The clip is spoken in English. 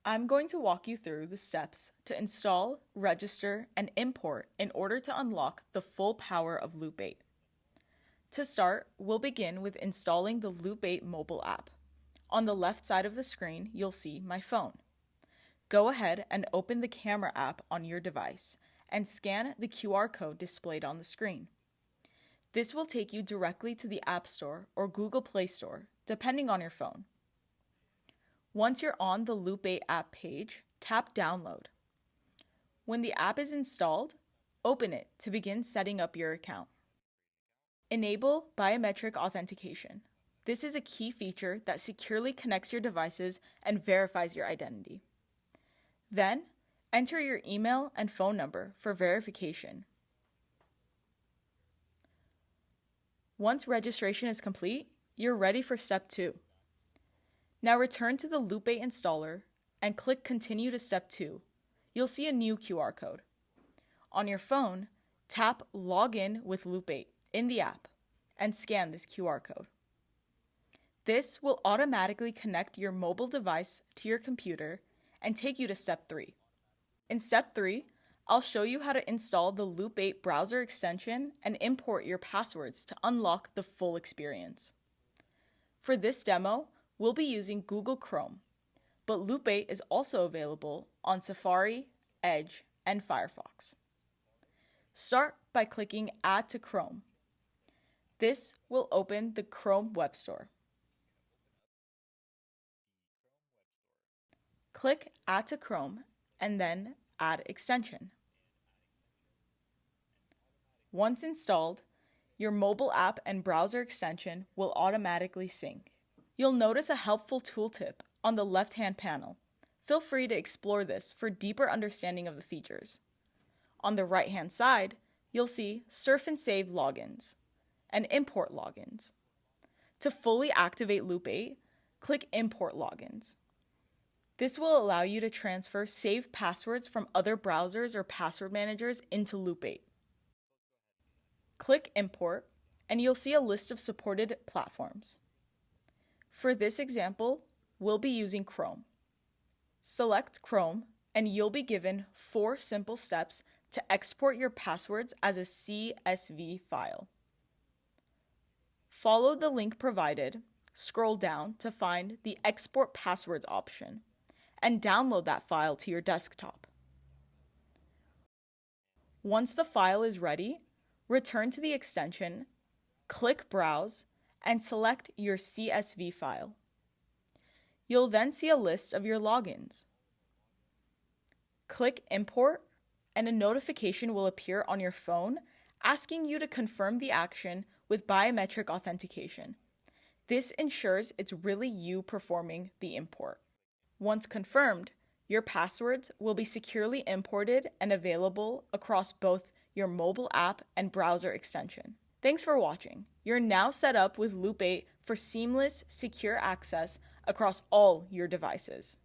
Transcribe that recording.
I'm going to walk you through the steps to install, register, and import in order to unlock the full power of Loop8. To start, we'll begin with installing the Loop8 mobile app. On the left side of the screen, you'll see My Phone. Go ahead and open the camera app on your device and scan the QR code displayed on the screen. This will take you directly to the App Store or Google Play Store, depending on your phone. Once you're on the Loop8 app page, tap Download. When the app is installed, open it to begin setting up your account. Enable biometric authentication. This is a key feature that securely connects your devices and verifies your identity. Then, enter your email and phone number for verification. Once registration is complete, you're ready for step 2. Now return to the Loop8 installer and click Continue to step 2. You'll see a new QR code. On your phone, tap Login with Loop8 in the app and scan this QR code. This will automatically connect your mobile device to your computer and take you to step 3. In step 3, I'll show you how to install the Loop8 browser extension and import your passwords to unlock the full experience. For this demo, we'll be using Google Chrome, but Loop8 is also available on Safari, Edge, and Firefox. Start by clicking Add to Chrome. This will open the Chrome Web Store. Click Add to Chrome and then Add Extension. Once installed, your mobile app and browser extension will automatically sync. You'll notice a helpful tooltip on the left-hand panel. Feel free to explore this for deeper understanding of the features. On the right-hand side, you'll see Surf and Save logins and Import logins. To fully activate Loop8, click Import logins. This will allow you to transfer saved passwords from other browsers or password managers into Loop8. Click Import, and you'll see a list of supported platforms. For this example, we'll be using Chrome. Select Chrome, and you'll be given 4 simple steps to export your passwords as a CSV file. Follow the link provided, scroll down to find the Export Passwords option, and download that file to your desktop. Once the file is ready, return to the extension, click Browse, and select your CSV file. You'll then see a list of your logins. Click Import, and a notification will appear on your phone asking you to confirm the action with biometric authentication. This ensures it's really you performing the import. Once confirmed, your passwords will be securely imported and available across both your mobile app and browser extension. Thanks for watching. You're now set up with Loop8 for seamless, secure access across all your devices.